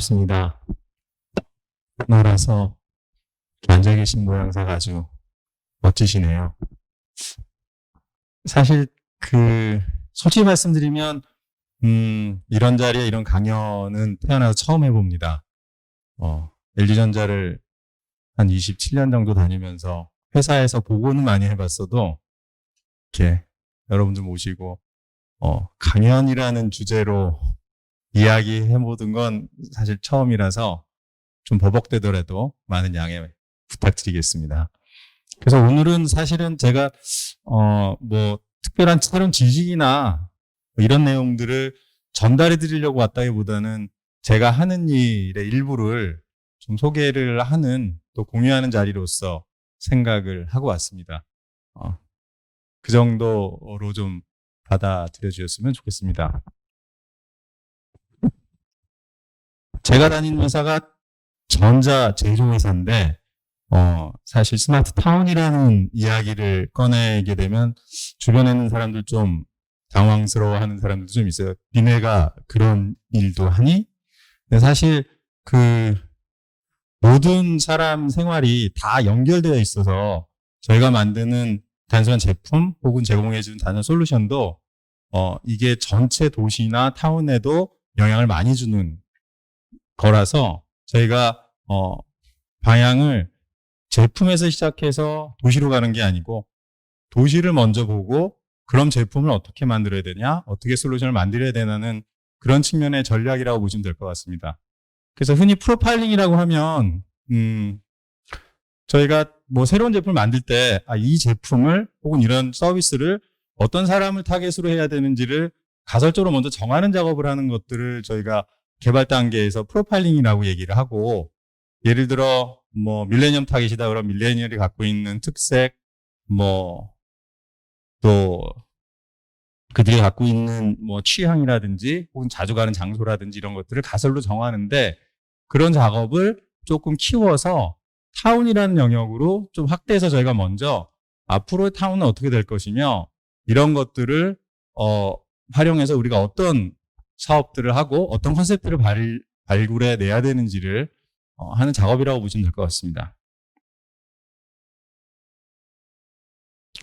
반갑습니다. 놀아서 앉아 계신 모양새가 아주 멋지시네요. 사실 솔직히 말씀드리면 이런 자리에 이런 강연은 태어나서 처음 해봅니다. LG전자를 한 27년 정도 다니면서 회사에서 보고는 많이 해봤어도 이렇게 여러분들 모시고 강연이라는 주제로 이야기해보던 건 사실 처음이라서 좀 버벅대더라도 많은 양해 부탁드리겠습니다. 그래서 오늘은 사실은 제가 특별한 새로운 지식이나 이런 내용들을 전달해 드리려고 왔다기보다는 제가 하는 일의 일부를 좀 소개를 하는 또 공유하는 자리로서 생각을 하고 왔습니다. 그 정도로 좀 받아들여 주셨으면 좋겠습니다. 제가 다니는 회사가 전자 제조회사인데 사실 스마트 타운이라는 이야기를 꺼내게 되면 주변에 있는 사람들 좀 당황스러워하는 사람들도 좀 있어요. 니네가 그런 일도 하니? 근데 사실 모든 사람 생활이 다 연결되어 있어서 저희가 만드는 단순한 제품 혹은 제공해주는 단순한 솔루션도 이게 전체 도시나 타운에도 영향을 많이 주는 거라서 저희가 방향을 제품에서 시작해서 도시로 가는 게 아니고 도시를 먼저 보고 그럼 제품을 어떻게 만들어야 되냐, 어떻게 솔루션을 만들어야 되냐는 그런 측면의 전략이라고 보시면 될 것 같습니다. 그래서 흔히 프로파일링이라고 하면 저희가 새로운 제품을 만들 때 이 제품을 혹은 이런 서비스를 어떤 사람을 타겟으로 해야 되는지를 가설적으로 먼저 정하는 작업을 하는 것들을 저희가 개발 단계에서 프로파일링이라고 얘기를 하고, 예를 들어 밀레니엄 타깃이다 그러면 밀레니얼이 갖고 있는 특색, 또 그들이 갖고 있는 취향이라든지 혹은 자주 가는 장소라든지 이런 것들을 가설로 정하는데, 그런 작업을 조금 키워서 타운이라는 영역으로 좀 확대해서 저희가 먼저 앞으로의 타운은 어떻게 될 것이며 이런 것들을 활용해서 우리가 어떤 사업들을 하고 어떤 컨셉트를 발굴해 내야 되는지를 하는 작업이라고 보시면 될 것 같습니다.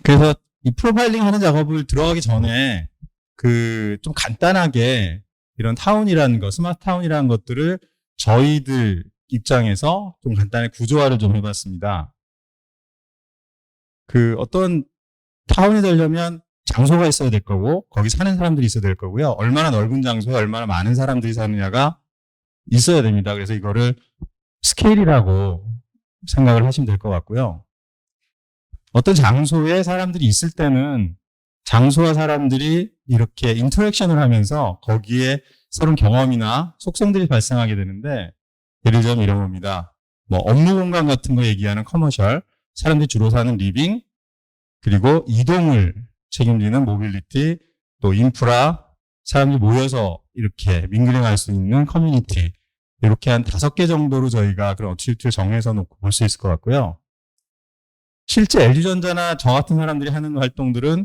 그래서 이 프로파일링 하는 작업을 들어가기 전에 좀 간단하게 이런 타운이라는 것, 스마트 타운이라는 것들을 저희들 입장에서 좀 간단히 구조화를 좀 해봤습니다. 어떤 타운이 되려면 장소가 있어야 될 거고 거기 사는 사람들이 있어야 될 거고요. 얼마나 넓은 장소에 얼마나 많은 사람들이 사느냐가 있어야 됩니다. 그래서 이거를 스케일이라고 생각을 하시면 될 것 같고요. 어떤 장소에 사람들이 있을 때는 장소와 사람들이 이렇게 인터랙션을 하면서 거기에 새로운 경험이나 속성들이 발생하게 되는데, 예를 들면 이런 겁니다. 업무 공간 같은 거 얘기하는 커머셜, 사람들이 주로 사는 리빙, 그리고 이동을 책임지는 모빌리티, 또 인프라, 사람들이 모여서 이렇게 밍글링할 수 있는 커뮤니티, 이렇게 한 5개 정도로 저희가 그런 어티튜드를 정해서 놓고 볼 수 있을 것 같고요. 실제 LG전자나 저 같은 사람들이 하는 활동들은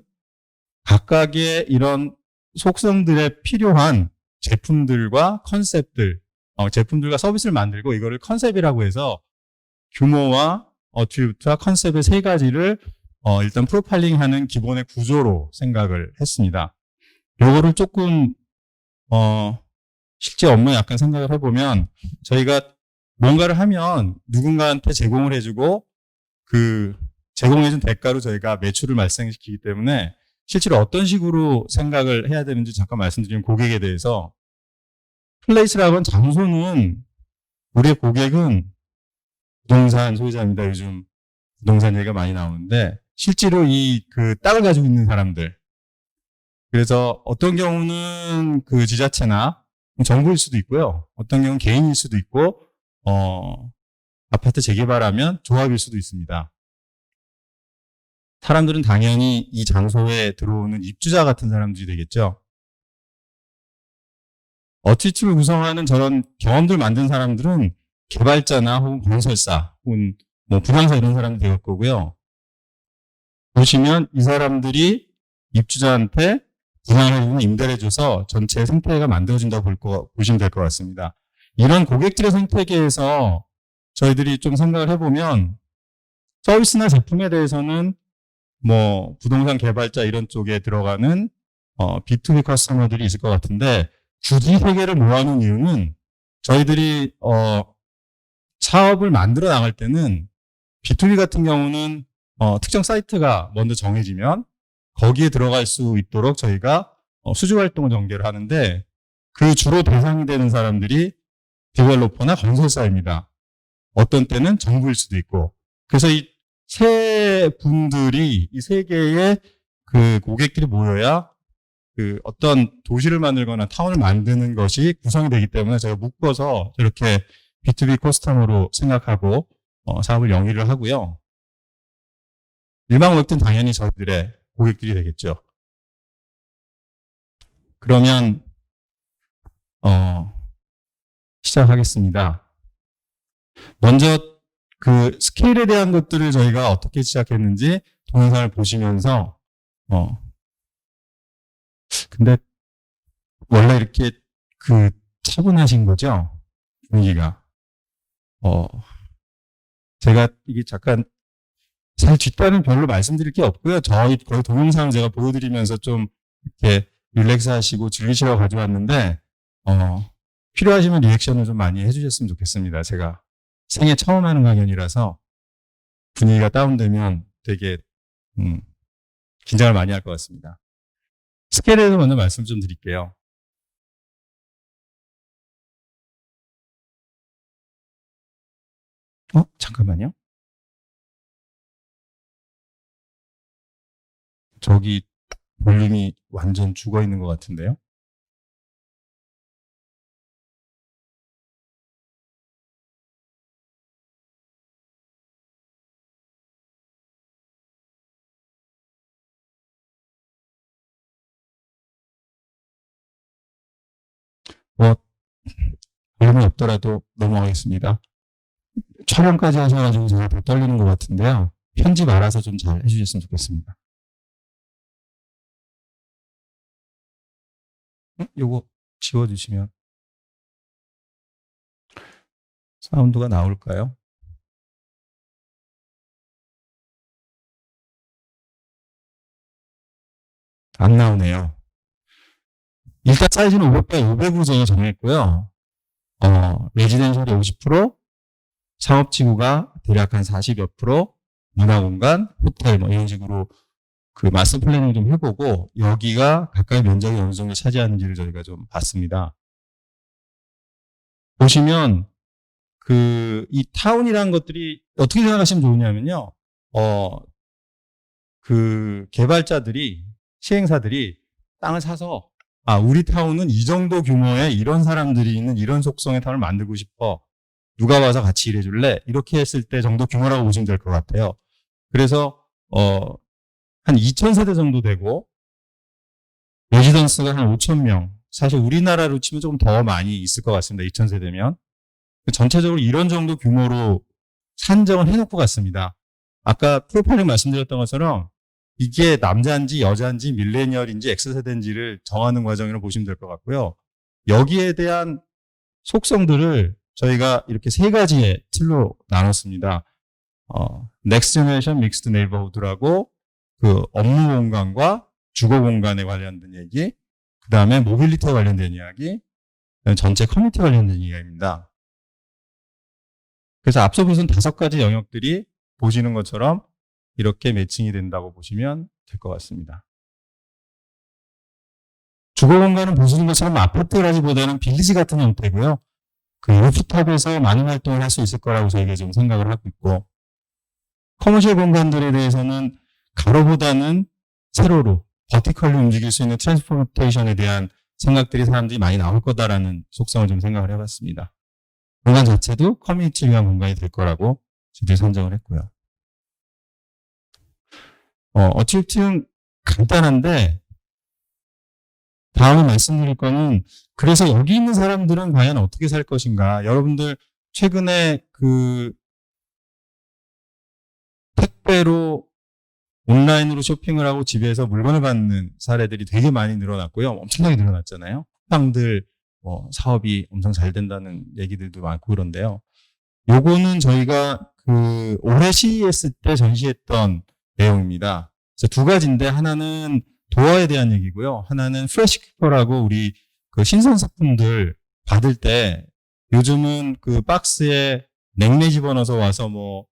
각각의 이런 속성들에 필요한 제품들과 컨셉들, 제품들과 서비스를 만들고 이거를 컨셉이라고 해서 규모와 어트리뷰트와 컨셉의 3가지를 일단 프로파일링하는 기본의 구조로 생각을 했습니다. 요거를 조금 실제 업무에 약간 생각을 해보면, 저희가 뭔가를 하면 누군가한테 제공을 해주고 제공해준 대가로 저희가 매출을 발생시키기 때문에 실제로 어떤 식으로 생각을 해야 되는지 잠깐 말씀드리면, 고객에 대해서 플레이스라고 하는 장소는, 우리의 고객은 부동산 소유자입니다. 요즘 부동산 얘기가 많이 나오는데 실제로 땅을 가지고 있는 사람들, 그래서 어떤 경우는 지자체나 정부일 수도 있고요. 어떤 경우는 개인일 수도 있고 아파트 재개발하면 조합일 수도 있습니다. 사람들은 당연히 이 장소에 들어오는 입주자 같은 사람들이 되겠죠. 어티튜브를 구성하는 저런 경험들 만든 사람들은 개발자나 혹은 건설사 혹은 분양사 이런 사람들 될 거고요. 보시면 이 사람들이 입주자한테 분양을 해주면 임대를 해줘서 전체 생태계가 만들어진다고 보시면 될 것 같습니다. 이런 고객들의 생태계에서 저희들이 좀 생각을 해보면 서비스나 제품에 대해서는 뭐 부동산 개발자 이런 쪽에 들어가는 B2B 커스터머들이 있을 것 같은데 굳이 세 개를 모아놓은 이유는 저희들이 사업을 만들어 나갈 때는 B2B 같은 경우는 특정 사이트가 먼저 정해지면 거기에 들어갈 수 있도록 저희가 수주 활동을 전개를 하는데 그 주로 대상이 되는 사람들이 디벨로퍼나 건설사입니다. 어떤 때는 정부일 수도 있고. 그래서 이 세 분들이 이 세 개의 그 고객들이 모여야 그 어떤 도시를 만들거나 타운을 만드는 것이 구성이 되기 때문에 제가 묶어서 이렇게 B2B 커스터머로 생각하고 사업을 영위를 하고요. 일반 고객들은 당연히 저희들의 고객들이 되겠죠. 그러면 시작하겠습니다. 먼저 그 스케일에 대한 것들을 저희가 어떻게 시작했는지 동영상을 보시면서 근데 원래 이렇게 그 차분하신 거죠? 분위기가. 제가 이게 잠깐 사실 뒷단은 별로 말씀드릴 게 없고요. 거의 동영상을 제가 보여드리면서 좀 이렇게 릴렉스 하시고 즐기시라고 가져왔는데 필요하시면 리액션을 좀 많이 해주셨으면 좋겠습니다. 제가 생애 처음 하는 강연이라서 분위기가 다운되면 되게 긴장을 많이 할 것 같습니다. 스케일에 대해서 먼저 말씀 좀 드릴게요. 잠깐만요. 저기 볼륨이 완전 죽어 있는 것 같은데요. 볼륨이 없더라도 넘어가겠습니다. 촬영까지 하셔가지고 제가 더 떨리는 것 같은데요. 편집 알아서 좀 잘 해주셨으면 좋겠습니다. 요거 지워주시면 사운드가 나올까요? 안 나오네요. 일단 사이즈는 500 by 500으로 제가 정했고요. 레지덴셜이 50%, 상업지구가 대략 한 40여 %, 문화공간, 호텔 뭐 이런 식으로 그 마스터 플래닝을 좀 해보고 여기가 가까이 면적이 어느 정도 차지하는지를 저희가 좀 봤습니다. 보시면 이 타운이라는 것들이 어떻게 생각하시면 좋으냐면요. 그 개발자들이 시행사들이 땅을 사서 우리 타운은 이 정도 규모의 이런 사람들이 있는 이런 속성의 타운을 만들고 싶어. 누가 와서 같이 일해줄래? 이렇게 했을 때 정도 규모라고 보시면 될 것 같아요. 그래서 한 2,000세대 정도 되고 레지던스가 한 5,000명. 사실 우리나라로 치면 조금 더 많이 있을 것 같습니다. 2,000세대면. 전체적으로 이런 정도 규모로 산정을 해놓고 갔습니다. 아까 프로파일링 말씀드렸던 것처럼 이게 남자인지 여자인지 밀레니얼인지 X세대인지를 정하는 과정이라고 보시면 될 것 같고요. 여기에 대한 속성들을 저희가 이렇게 세 가지의 틀로 나눴습니다. Next Generation Mixed Neighborhood라고 그 업무 공간과 주거 공간에 관련된 얘기, 그 다음에 모빌리티에 관련된 이야기, 전체 커뮤니티 관련된 이야기입니다. 그래서 앞서 보신 5가지 영역들이 보시는 것처럼 이렇게 매칭이 된다고 보시면 될 것 같습니다. 주거 공간은 보시는 것처럼 아파트라기보다는 빌리지 같은 형태고요. 그 루프탑에서 많은 활동을 할 수 있을 거라고 저희가 지금 생각을 하고 있고, 커머셜 공간들에 대해서는 가로보다는 세로로 버티컬리 움직일 수 있는 트랜스포테이션에 대한 생각들이 사람들이 많이 나올 거다라는 속성을 좀 생각을 해봤습니다. 공간 자체도 커뮤니티를 위한 공간이 될 거라고 저희들이 선정을 했고요. 어찌됐든 간단한데 다음에 말씀드릴 거는 그래서 여기 있는 사람들은 과연 어떻게 살 것인가. 여러분들 최근에 그 택배로 온라인으로 쇼핑을 하고 집에서 물건을 받는 사례들이 되게 많이 늘어났고요. 엄청나게 늘어났잖아요. 쿠팡들 뭐 사업이 엄청 잘 된다는 얘기들도 많고 그런데요. 요거는 저희가 그 올해 CES 때 전시했던 내용입니다. 그래서 두 가지인데 하나는 도어에 대한 얘기고요. 하나는 프레시키퍼라고 우리 그 신선식품들 받을 때 요즘은 그 박스에 냉매 집어넣어서 와서 뭐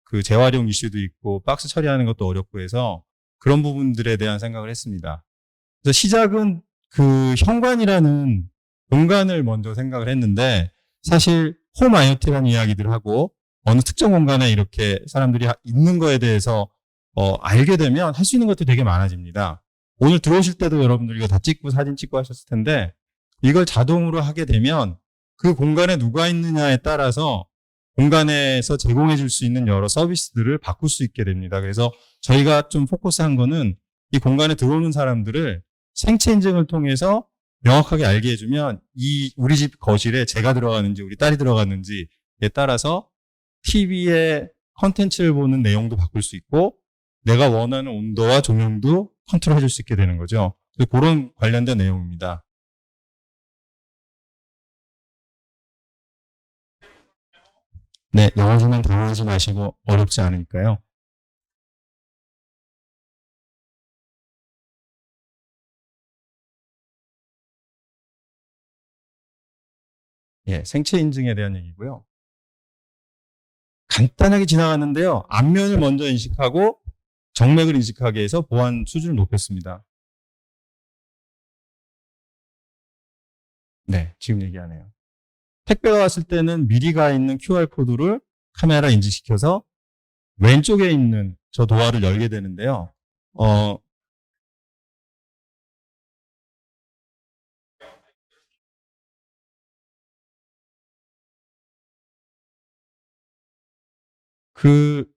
그 재활용 이슈도 있고 박스 처리하는 것도 어렵고 해서 그런 부분들에 대한 생각을 했습니다. 그래서 시작은 그 현관이라는 공간을 먼저 생각을 했는데 사실 홈 IoT라는 이야기들을 하고 어느 특정 공간에 이렇게 사람들이 있는 거에 대해서 알게 되면 할 수 있는 것들이 되게 많아집니다. 오늘 들어오실 때도 여러분들 이거 다 찍고 사진 찍고 하셨을 텐데 이걸 자동으로 하게 되면 그 공간에 누가 있느냐에 따라서 공간에서 제공해 줄 수 있는 여러 서비스들을 바꿀 수 있게 됩니다. 그래서 저희가 좀 포커스한 거는 이 공간에 들어오는 사람들을 생체 인증을 통해서 명확하게 알게 해주면 이 우리 집 거실에 제가 들어가는지 우리 딸이 들어갔는지에 따라서 TV에 컨텐츠를 보는 내용도 바꿀 수 있고 내가 원하는 온도와 조명도 컨트롤 해줄 수 있게 되는 거죠. 그런 관련된 내용입니다. 네, 영어지만 당황하지 마시고 어렵지 않으니까요. 예, 생체 인증에 대한 얘기고요. 간단하게 지나갔는데요. 앞면을 먼저 인식하고 정맥을 인식하게 해서 보안 수준을 높였습니다. 네, 지금 얘기하네요. 택배가 왔을 때는 미리 가 있는 QR코드를 카메라 인식시켜서 왼쪽에 있는 저 도어를 열게 되는데요. 그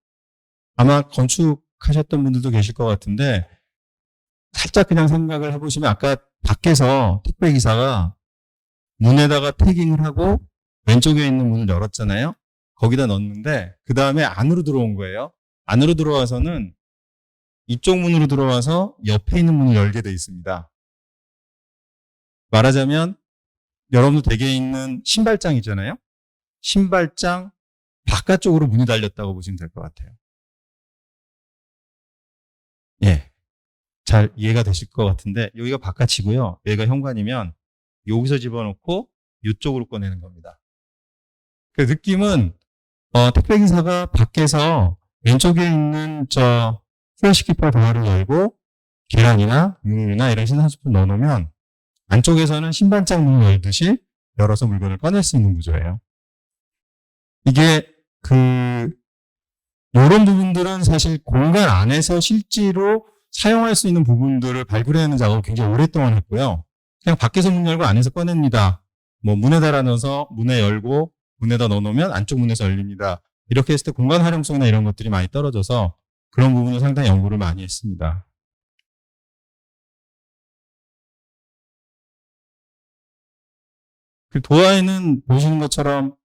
아마 건축하셨던 분들도 계실 것 같은데 살짝 그냥 생각을 해보시면 아까 밖에서 택배 기사가 문에다가 태깅을 하고 왼쪽에 있는 문을 열었잖아요. 거기다 넣었는데 그 다음에 안으로 들어온 거예요. 안으로 들어와서는 이쪽 문으로 들어와서 옆에 있는 문을 열게 돼 있습니다. 말하자면 여러분도 댁에 있는 신발장 있잖아요. 신발장 바깥쪽으로 문이 달렸다고 보시면 될 것 같아요. 예, 잘 이해가 되실 것 같은데 여기가 바깥이고요. 여기가 현관이면 여기서 집어넣고 이쪽으로 꺼내는 겁니다. 그 느낌은 택배 기사가 밖에서 왼쪽에 있는 저 프레시키퍼 도어를 열고 계란이나 육류나 이런 신선식품 넣어놓으면 안쪽에서는 신발장 문을 열듯이 열어서 물건을 꺼낼 수 있는 구조예요. 이게 이런 부분들은 사실 공간 안에서 실제로 사용할 수 있는 부분들을 발굴해내는 작업을 굉장히 오랫동안 했고요. 그냥 밖에서 문 열고 안에서 꺼냅니다. 뭐 문에 달아 넣어서 문에 열고 문에다 넣어놓으면 안쪽 문에서 열립니다. 이렇게 했을 때 공간 활용성이나 이런 것들이 많이 떨어져서 그런 부분을 상당히 연구를 많이 했습니다. 그 도어에는 보시는 것처럼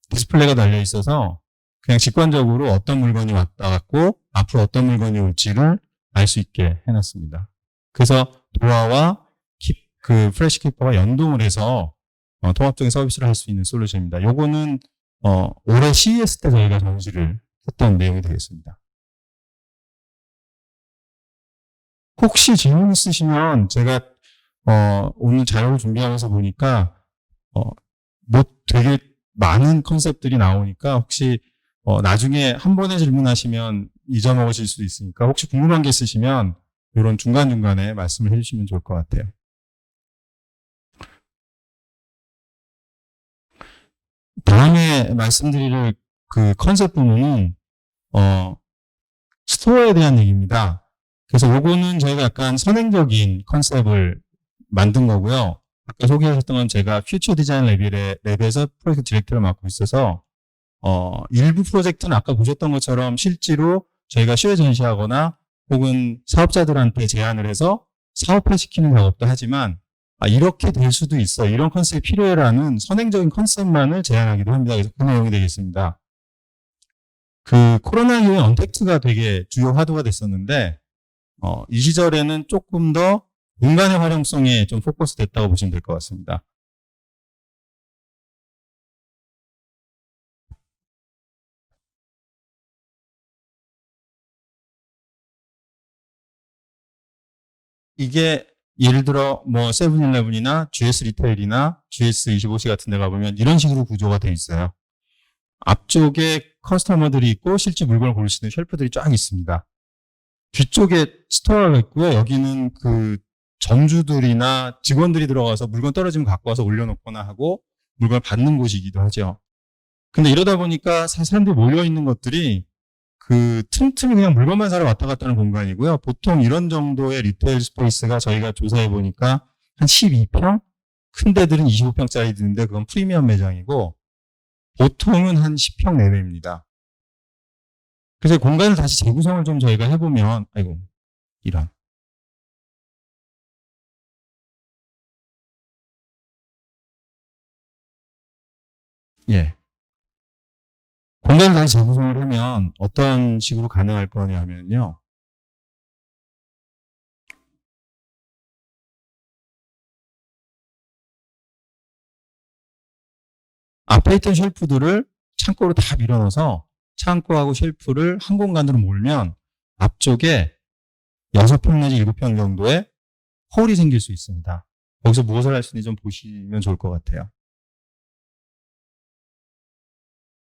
디스플레이가 달려 있어서 그냥 직관적으로 어떤 물건이 왔다 갔고 앞으로 어떤 물건이 올지를 알 수 있게 해놨습니다. 그래서 도어와 그 프레시키퍼가 연동을 해서 통합적인 서비스를 할 수 있는 솔루션입니다. 요거는 올해 CES 때 저희가 전시를 했던 내용이 되겠습니다. 혹시 질문 있으시면 제가 오늘 자료를 준비하면서 보니까 뭐 되게 많은 컨셉들이 나오니까 혹시 나중에 한 번에 질문하시면 잊어먹으실 수도 있으니까 혹시 궁금한 게 있으시면 이런 중간중간에 말씀을 해주시면 좋을 것 같아요. 다음에 말씀드릴 그 컨셉 부분은 스토어에 대한 얘기입니다. 그래서 요거는 저희가 약간 선행적인 컨셉을 만든 거고요. 아까 소개하셨던 건 제가 퓨처 디자인 랩에서 프로젝트 디렉터를 맡고 있어서 일부 프로젝트는 아까 보셨던 것처럼 실제로 저희가 시외 전시하거나 혹은 사업자들한테 제안을 해서 사업화시키는 작업도 하지만 이렇게 될 수도 있어. 이런 컨셉이 필요해라는 선행적인 컨셉만을 제안하기도 합니다. 그래서 그 내용이 되겠습니다. 그 코로나 이후에 언택트가 되게 주요 화두가 됐었는데 이 시절에는 조금 더 공간의 활용성에 좀 포커스 됐다고 보시면 될 것 같습니다. 이게 예를 들어 뭐 세븐일레븐이나 GS 리테일이나 GS25C 같은 데 가보면 이런 식으로 구조가 돼 있어요. 앞쪽에 커스터머들이 있고 실제 물건을 고를 수 있는 쉘프들이 쫙 있습니다. 뒤쪽에 스토어가 있고요. 여기는 그 점주들이나 직원들이 들어가서 물건 떨어지면 갖고 와서 올려놓거나 하고 물건을 받는 곳이기도 하죠. 근데 이러다 보니까 사람들이 몰려있는 것들이 그 틈틈이 그냥 물건만 사러 왔다 갔다 하는 공간이고요. 보통 이런 정도의 리테일 스페이스가 저희가 조사해 보니까 한 12평? 큰 데들은 25평짜리 드는데 그건 프리미엄 매장이고 보통은 한 10평 내외입니다. 그래서 공간을 다시 재구성을 좀 저희가 해보면, 아이고, 이런. 예. 공간을 다시 재구성을 하면 어떤 식으로 가능할 거냐 하면요. 앞에 있던 쉘프들을 창고로 다 밀어넣어서 창고하고 쉘프를 한 공간으로 몰면 앞쪽에 6평 내지 7평 정도의 홀이 생길 수 있습니다. 거기서 무엇을 할 수 있는지 좀 보시면 좋을 것 같아요.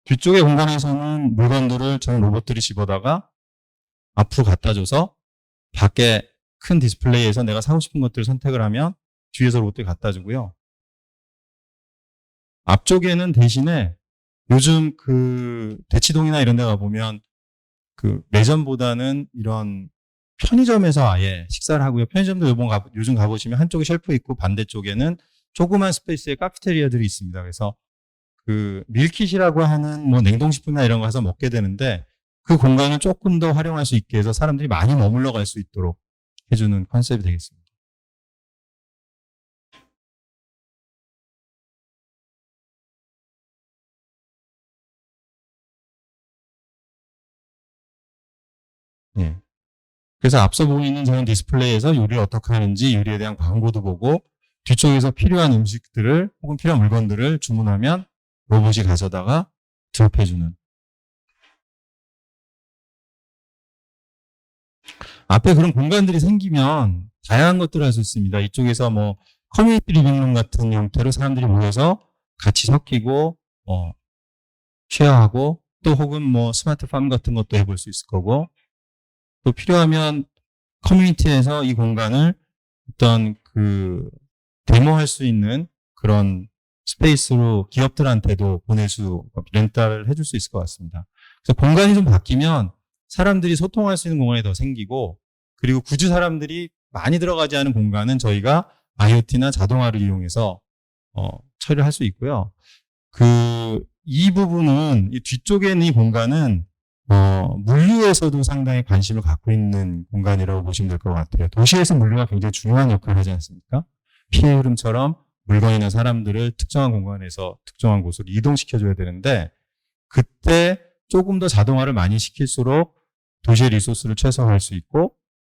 뒤쪽의 공간에서는 물건들을 저는 로봇들이 집어다가 앞으로 갖다 줘서 밖에 큰 디스플레이에서 내가 사고 싶은 것들을 선택을 하면 뒤에서 로봇들이 갖다 주고요. 앞쪽에는 대신에 요즘 그 대치동이나 이런 데 가보면 그 매점보다는 이런 편의점에서 아예 식사를 하고요. 편의점도 요즘 가보시면 한쪽에 쉘프 있고 반대쪽에는 조그만 스페이스의 카페테리아들이 있습니다. 그래서 그 밀키트라고 하는 뭐 냉동식품이나 이런 거 가서 먹게 되는데 그 공간을 조금 더 활용할 수 있게 해서 사람들이 많이 머물러 갈 수 있도록 해주는 컨셉이 되겠습니다. 예. 그래서 앞서 보이는 저런 디스플레이에서 요리를 어떻게 하는지 요리에 대한 광고도 보고 뒤쪽에서 필요한 음식들을 혹은 필요한 물건들을 주문하면 로봇이 가져다가 드롭해주는. 앞에 그런 공간들이 생기면 다양한 것들을 할 수 있습니다. 이쪽에서 뭐 커뮤니티 리빙룸 같은 형태로 사람들이 모여서 같이 섞이고 쉐어하고 또 혹은 뭐 스마트 팜 같은 것도 해볼 수 있을 거고 또 필요하면 커뮤니티에서 이 공간을 어떤 그 데모할 수 있는 그런 스페이스로 기업들한테도 렌탈을 해줄 수 있을 것 같습니다. 그래서 공간이 좀 바뀌면 사람들이 소통할 수 있는 공간이 더 생기고 그리고 굳이 사람들이 많이 들어가지 않은 공간은 저희가 IoT나 자동화를 이용해서 처리를 할 수 있고요. 이 부분은 이 뒤쪽에 있는 이 공간은 물류에서도 상당히 관심을 갖고 있는 공간이라고 보시면 될 것 같아요. 도시에서 물류가 굉장히 중요한 역할을 하지 않습니까? 피해 흐름처럼 물건이나 사람들을 특정한 공간에서 특정한 곳으로 이동시켜줘야 되는데 그때 조금 더 자동화를 많이 시킬수록 도시의 리소스를 최소화할 수 있고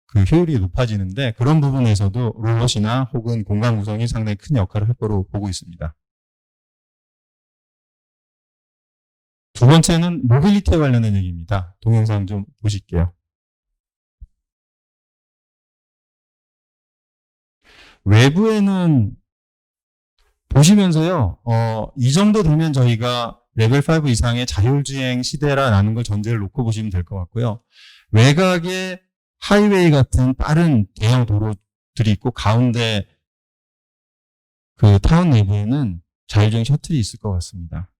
그 효율이 높아지는데 그런 부분에서도 로봇이나 혹은 공간 구성이 상당히 큰 역할을 할 거로 보고 있습니다. 두 번째는 모빌리티에 관련된 얘기입니다. 동영상 좀 보실게요. 외부에는 보시면서요, 이 정도 되면 저희가 레벨 5 이상의 자율주행 시대라는 걸 전제를 놓고 보시면 될 것 같고요. 외곽에 하이웨이 같은 빠른 대형 도로들이 있고 가운데 그 타운 내부에는 자율주행 셔틀이 있을 것 같습니다.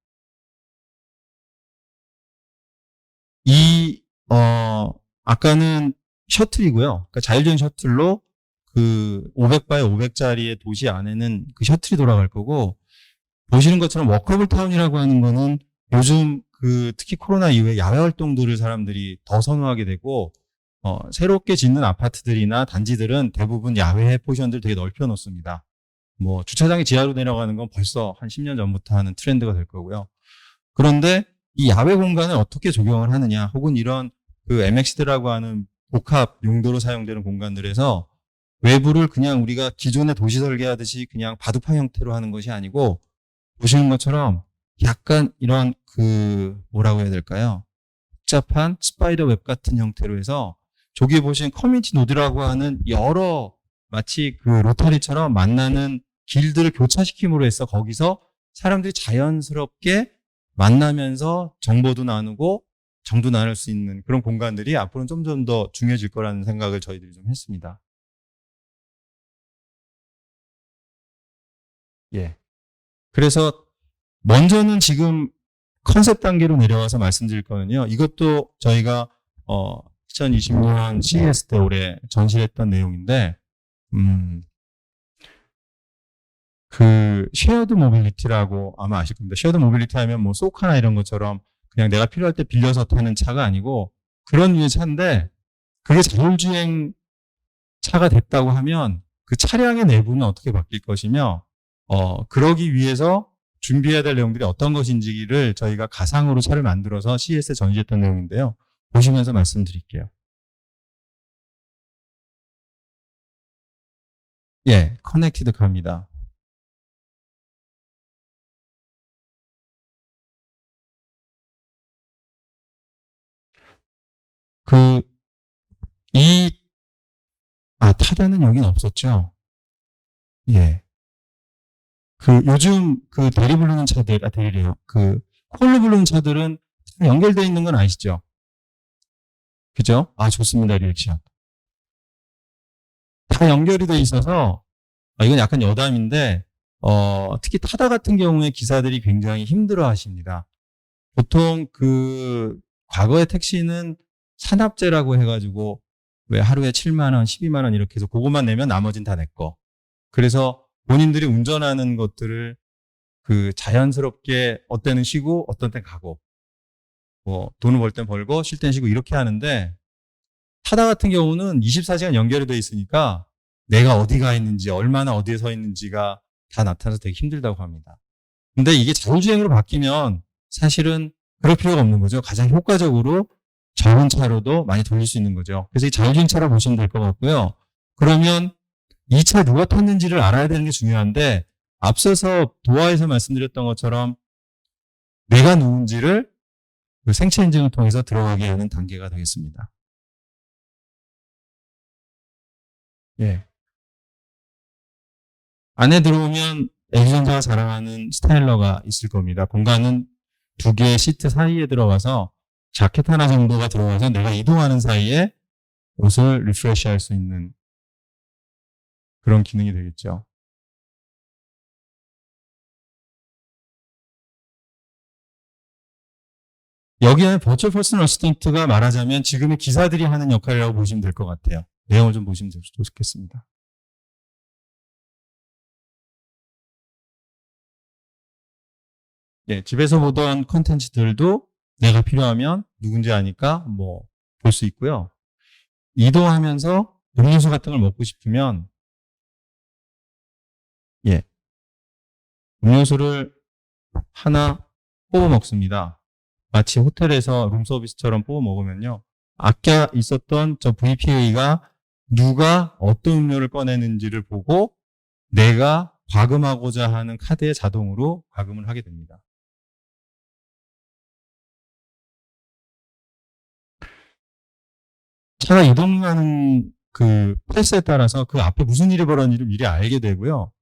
아까는 셔틀이고요. 그러니까 자율주행 셔틀로 그 500바이 500짜리의 도시 안에는 그 셔틀이 돌아갈 거고 보시는 것처럼 워커블 타운이라고 하는 거는 요즘 그 특히 코로나 이후에 야외 활동들을 사람들이 더 선호하게 되고 새롭게 짓는 아파트들이나 단지들은 대부분 야외 포지션들 되게 넓혀 놓습니다. 뭐 주차장이 지하로 내려가는 건 벌써 한 10년 전부터 하는 트렌드가 될 거고요. 그런데 이 야외 공간을 어떻게 적용을 하느냐 혹은 이런 그 MXD라고 하는 복합 용도로 사용되는 공간들에서 외부를 그냥 우리가 기존의 도시 설계하듯이 그냥 바둑판 형태로 하는 것이 아니고 보시는 것처럼 약간 이런 그 뭐라고 해야 될까요? 복잡한 스파이더 웹 같은 형태로 해서 저기 보신 커뮤니티 노드라고 하는 여러 마치 그 로터리처럼 만나는 길들을 교차시킴으로 해서 거기서 사람들이 자연스럽게 만나면서 정보도 나누고 정도 나눌 수 있는 그런 공간들이 앞으로는 점점 더 중요해질 거라는 생각을 저희들이 좀 했습니다. 예. 그래서 먼저는 지금 컨셉 단계로 내려와서 말씀드릴 거는요. 이것도 저희가 2020년 CES 때 올해 전시했던 내용인데 그 쉐어드 모빌리티라고 아마 아실 겁니다. 쉐어드 모빌리티 하면 뭐 소카나 이런 것처럼 그냥 내가 필요할 때 빌려서 타는 차가 아니고 그런 류의 차인데 그게 자율주행 차가 됐다고 하면 그 차량의 내부는 어떻게 바뀔 것이며 그러기 위해서 준비해야 될 내용들이 어떤 것인지를 저희가 가상으로 차를 만들어서 CES에 전시했던 내용인데요. 보시면서 말씀드릴게요. 예, 커넥티드 카입니다. 타다는 여긴 없었죠. 예. 요즘 대리 부르는 차들, 대리래요. 콜로 부르는 차들은 연결되어 있는 건 아시죠? 그죠? 좋습니다, 리액션. 다 연결이 돼 있어서, 이건 약간 여담인데, 특히 타다 같은 경우에 기사들이 굉장히 힘들어 하십니다. 보통 과거의 택시는 산업재라고 해가지고, 왜 하루에 7만원, 12만원 이렇게 해서 그것만 내면 나머진 다 내 거. 그래서 본인들이 운전하는 것들을 자연스럽게 어때는 쉬고 어떤 땐 가고 뭐 돈을 벌 땐 벌고 쉴 땐 쉬고 이렇게 하는데 타다 같은 경우는 24시간 연결이 돼 있으니까 내가 어디 가 있는지 얼마나 어디에 서 있는지가 다 나타나서 되게 힘들다고 합니다. 근데 이게 자율주행으로 바뀌면 사실은 그럴 필요가 없는 거죠. 가장 효과적으로 적은 차로도 많이 돌릴 수 있는 거죠. 그래서 이 자율주행차라고 보시면 될 것 같고요. 그러면 이 차 누가 탔는지를 알아야 되는 게 중요한데 앞서서 도하에서 말씀드렸던 것처럼 내가 누군지를 생체 인증을 통해서 들어가게 하는 단계가 되겠습니다. 예. 안에 들어오면 LG전자가 자랑하는 스타일러가 있을 겁니다. 공간은 두 개의 시트 사이에 들어가서 자켓 하나 정도가 들어가서 내가 이동하는 사이에 옷을 리프레시할 수 있는 그런 기능이 되겠죠. 여기에는 버추얼 퍼스널 어시스턴트가 말하자면 지금의 기사들이 하는 역할이라고 보시면 될 것 같아요. 내용을 좀 보시면 좋겠습니다. 예, 집에서 보던 컨텐츠들도 내가 필요하면 누군지 아니까 볼 수 있고요. 이동하면서 음료수 같은 걸 먹고 싶으면 예, 음료수를 하나 뽑아 먹습니다. 마치 호텔에서 룸서비스처럼 뽑아 먹으면요. 아까 있었던 저 VPA가 누가 어떤 음료를 꺼내는지를 보고 내가 과금하고자 하는 카드에 자동으로 과금을 하게 됩니다. 차가 이동하는 패스에 따라서 그 앞에 무슨 일이 벌어지는지를 미리 알게 되고요.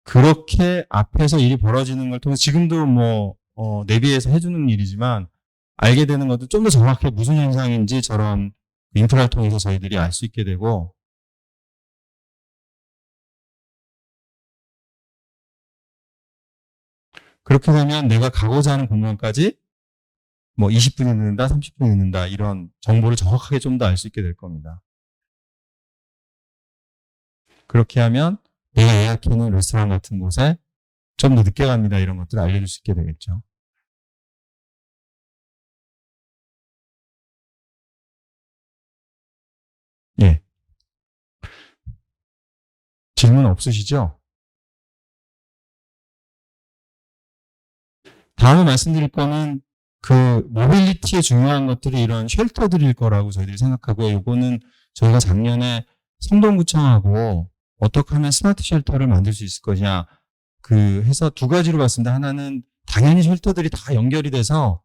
그렇게 앞에서 일이 벌어지는 걸 통해서 지금도 내비에서 해주는 일이지만 알게 되는 것도 좀 더 정확하게 무슨 현상인지 저런 인프라를 통해서 저희들이 알 수 있게 되고 그렇게 되면 내가 가고자 하는 공간까지 20분이 늦는다, 30분이 늦는다 이런 정보를 정확하게 좀 더 알 수 있게 될 겁니다. 그렇게 하면 내가 예약해놓은 레스토랑 같은 곳에 좀 더 늦게 갑니다 이런 것들을 알려줄 수 있게 되겠죠. 예. 질문 없으시죠? 다음에 말씀드릴 거는 모빌리티에 중요한 것들이 이런 쉘터들일 거라고 저희들이 생각하고 요거는 저희가 작년에 성동구청하고 어떻게 하면 스마트 쉘터를 만들 수 있을 거냐 해서 두 가지로 봤습니다. 하나는 당연히 쉘터들이 다 연결이 돼서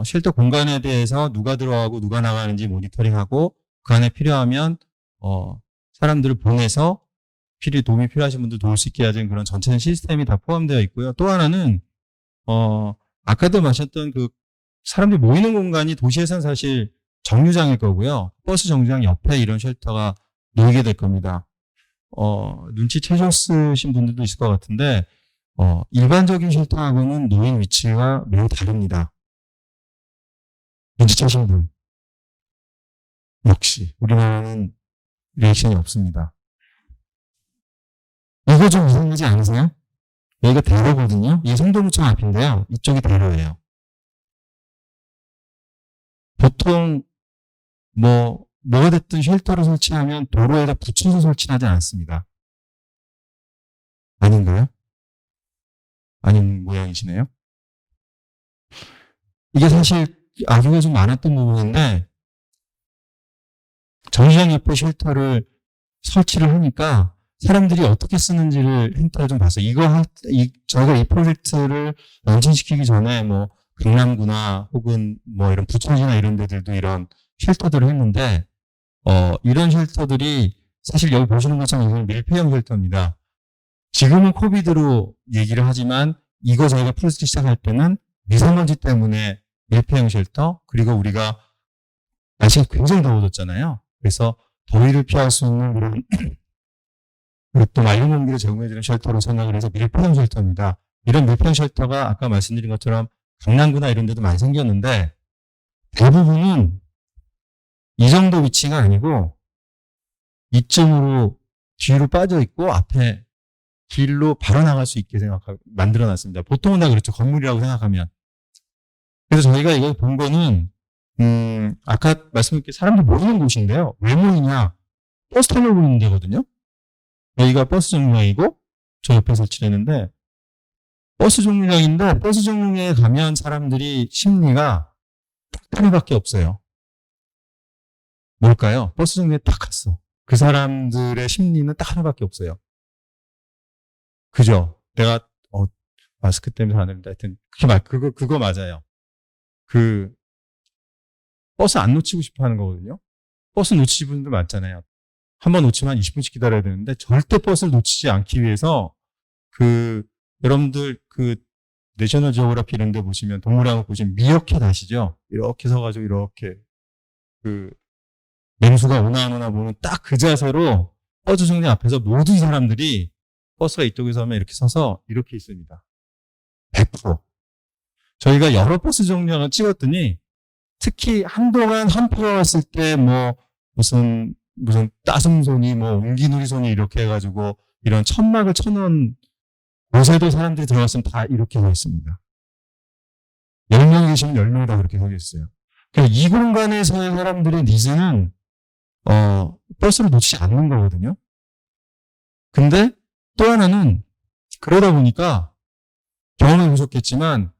쉘터 공간에 대해서 누가 들어가고 누가 나가는지 모니터링하고 그 안에 필요하면 사람들을 보내서 도움이 필요하신 분들 도울 수 있게 하는 그런 전체적인 시스템이 다 포함되어 있고요. 또 하나는 아까도 마셨던 그 사람들이 모이는 공간이 도시에서는 사실 정류장일 거고요. 버스 정류장 옆에 이런 쉘터가 놓이게 될 겁니다. 눈치채셨으신 분들도 있을 것 같은데 일반적인 쉘터하고는 놓인 위치가 매우 다릅니다. 눈치채신 분. 역시 우리나라는 리액션이 없습니다. 이거 좀 이상하지 않으세요? 여기가 대로거든요. 이게 성동구청 앞인데요. 이쪽이 대로예요. 보통 뭐가 됐든 쉘터를 설치하면 도로에다 붙여서 설치하지 않습니다. 아닌가요? 아닌 모양이시네요. 이게 사실 아주가 좀 많았던 부분인데 정류장 옆에 쉘터를 설치를 하니까 사람들이 어떻게 쓰는지를 힌트를 좀 봤어요. 저희가 이 프로젝트를 런칭시키기 전에 강남구나 혹은 이런 부천시나 이런 데들도 이런 쉘터들을 했는데 이런 쉘터들이 사실 여기 보시는 것처럼 이건 밀폐형 쉘터입니다. 지금은 코비드로 얘기를 하지만 이거 저희가 프로젝트 시작할 때는 미세먼지 때문에 밀폐형 쉘터, 그리고 우리가 날씨가 굉장히 더워졌잖아요. 그래서 더위를 피할 수 있는 그런 또 맑은 공기를 제공해주는 쉘터로 생각을 해서 밀폐형 쉘터입니다. 이런 밀폐형 쉘터가 아까 말씀드린 것처럼 강남구나 이런 데도 많이 생겼는데 대부분은 이 정도 위치가 아니고 이쯤으로 뒤로 빠져 있고 앞에 길로 바로 나갈 수 있게 만들어 놨습니다. 보통은 다 그렇죠. 건물이라고 생각하면. 그래서 저희가 이걸 본 거는 아까 말씀드린 사람들 모이는 곳인데요. 왜 모이냐? 버스 타러 모이는 데거든요. 여기가 버스 정류장이고 저 옆에 설치를 했는데 버스 정류장인데 버스 정류장에 가면 사람들이 심리가 딱 하나밖에 없어요. 뭘까요? 버스 정류장에 딱 갔어. 그 사람들의 심리는 딱 하나밖에 없어요. 그죠? 내가 마스크 때문에 안 되는데 하여튼 그거 맞아요. 버스 안 놓치고 싶어 하는 거거든요. 버스 놓치신 분들 많잖아요. 한번 놓치면 한 20분씩 기다려야 되는데 절대 버스를 놓치지 않기 위해서 여러분들 내셔널 지오그래피 이런 데 보시면 동물원에 보시면 미어캣 아시죠? 이렇게 서가지고 이렇게 맹수가 오나 안 오나 보는 딱 그 자세로 버스 정류장 앞에서 모든 사람들이 버스가 이쪽에서 오면 이렇게 서서 이렇게 있습니다. 100%. 저희가 여러 버스 정류장을 찍었더니 특히 한동안 한표가 왔을 때 무슨 따슴손이 옹기누리손이 이렇게 해가지고 이런 천막을 쳐놓은 곳에도 사람들이 들어갔으면 다 이렇게 서 있습니다. 10명 계시면 10명이 다 그렇게 서 있어요. 그러니까 이 공간에서의 사람들의 니즈는 버스를 놓치지 않는 거거든요. 근데 또 하나는 그러다 보니까 경험해 보셨겠지만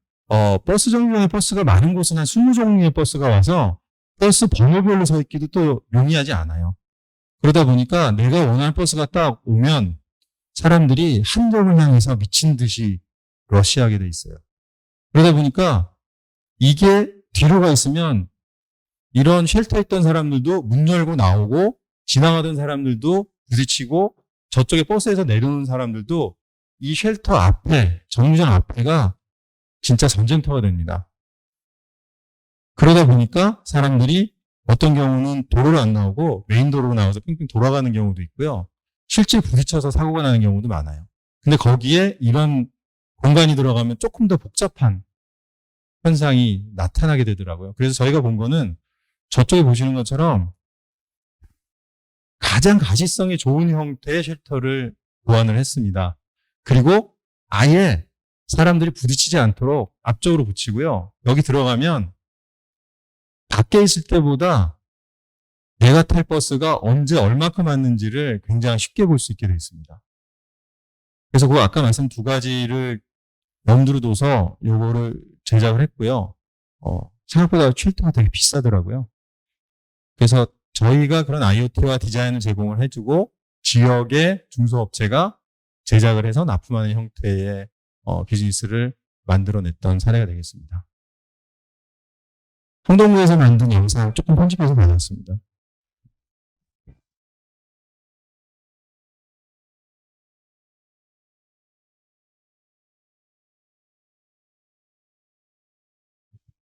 버스 정류장에 버스가 많은 곳은 한 20종류의 버스가 와서 버스 번호별로 서 있기도 또 용이하지 않아요. 그러다 보니까 내가 원하는 버스가 딱 오면 사람들이 한 점을 향해서 미친 듯이 러시하게 돼 있어요. 그러다 보니까 이게 뒤로 가 있으면 이런 쉘터에 있던 사람들도 문 열고 나오고 지나가던 사람들도 부딪히고 저쪽에 버스에서 내려오는 사람들도 이 쉘터 앞에, 정류장 앞에가 진짜 전쟁터가 됩니다. 그러다 보니까 사람들이 어떤 경우는 도로로 안 나오고 메인 도로로 나와서 빙빙 돌아가는 경우도 있고요. 실제 부딪혀서 사고가 나는 경우도 많아요. 근데 거기에 이런 공간이 들어가면 조금 더 복잡한 현상이 나타나게 되더라고요. 그래서 저희가 본 거는 저쪽에 보시는 것처럼 가장 가시성이 좋은 형태의 쉘터를 보완을 했습니다. 그리고 아예 사람들이 부딪히지 않도록 앞쪽으로 붙이고요. 여기 들어가면 밖에 있을 때보다 내가 탈 버스가 언제 얼마큼 왔는지를 굉장히 쉽게 볼 수 있게 되어 있습니다. 그래서 아까 말씀 두 가지를 염두로 둬서 요거를 제작을 했고요. 생각보다 쉘터가 되게 비싸더라고요. 그래서 저희가 그런 IoT와 디자인을 제공을 해주고 지역의 중소업체가 제작을 해서 납품하는 형태의 비즈니스를 만들어냈던 사례가 되겠습니다. 성동구에서 만든 영상 조금 편집해서 받았습니다.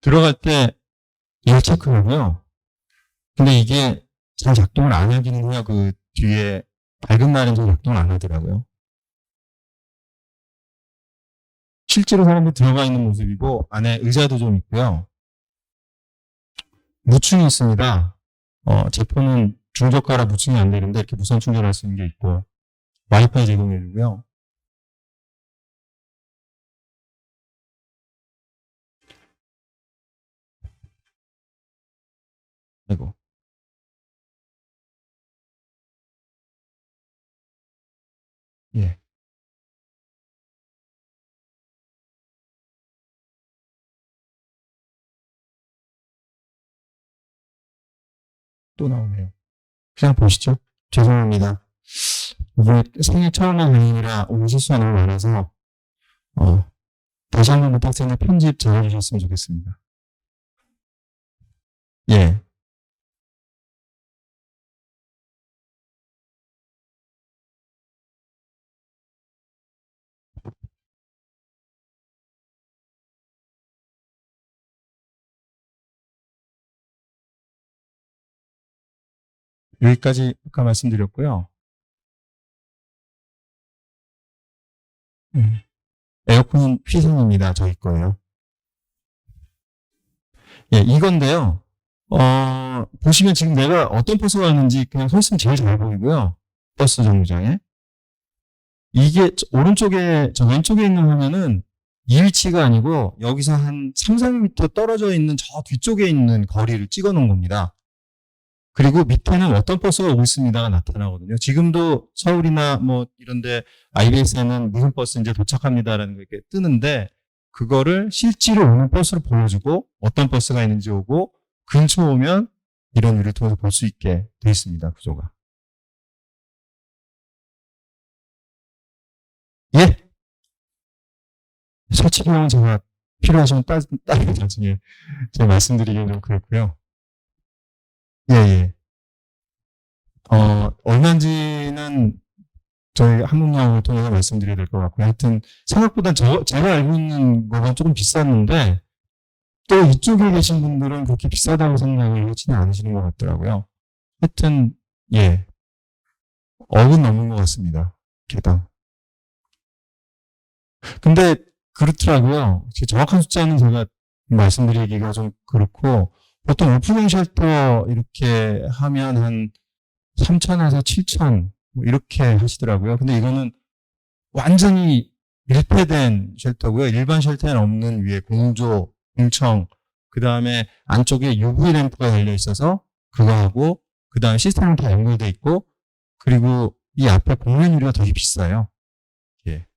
들어갈 때 열 체크하고요. 근데 이게 잘 작동을 안 하기는 해요. 그 뒤에 밝은 날은 잘 작동을 안 하더라고요. 실제로 사람들이 들어가 있는 모습이고 안에 의자도 좀 있고요. 무충이 있습니다. 제 폰은 중저가라 무충이 안 되는데 이렇게 무선 충전할 수 있는 게 있고 와이파이 제공해주고요. 아이고. 예. 또 나오네요. 그냥 보시죠. 죄송합니다. 이게 생일 처음 한 강의라 오늘 실수가 너무 많아서 다시 한번 부탁드리는데 편집 잘 해주셨으면 좋겠습니다. 예. 여기까지 아까 말씀드렸고요. 에어컨은 휘성입니다. 저희 거예요. 예, 이건데요. 보시면 지금 내가 어떤 버스가 왔는지 그냥 서 있으면 제일 잘 보이고요. 버스 정류장에. 이게 오른쪽에, 저 왼쪽에 있는 화면은 이 위치가 아니고 여기서 한 3, 4m 떨어져 있는 저 뒤쪽에 있는 거리를 찍어 놓은 겁니다. 그리고 밑에는 어떤 버스가 오고 있습니다가 나타나거든요. 지금도 서울이나 뭐 이런데 IBS에는 무슨 버스 이제 도착합니다라는 게 이렇게 뜨는데 그거를 실제로 오는 버스를 보여주고 어떤 버스가 있는지 오고 근처 오면 이런 유를 통해서 볼 수 있게 되어 있습니다. 구조가. 예. 설치 비용은 제가 필요하시면 따로 나중에 제가 말씀드리기는 좀 그렇고요. 예, 예. 얼마인지는 저희 한국영을 통해서 말씀드려야 될 것 같고요. 하여튼 생각보다 제가 알고 있는 거가 조금 비쌌는데 또 이쪽에 계신 분들은 그렇게 비싸다고 생각을 하지는 않으시는 것 같더라고요. 하여튼 예, 억은 넘는 것 같습니다. 개당. 근데 그렇더라고요. 정확한 숫자는 제가 말씀드리기가 좀 그렇고 보통 오픈형 쉘터 이렇게 하면 한 3,000에서 7,000 뭐 이렇게 하시더라고요. 근데 이거는 완전히 밀폐된 쉘터고요. 일반 쉘터에는 없는 위에 공조, 공청, 그 다음에 안쪽에 UV 램프가 달려 있어서 그거하고 그 다음에 시스템은 다 연결돼 있고 그리고 이 앞에 공면 유리가 되게 비싸요. 예.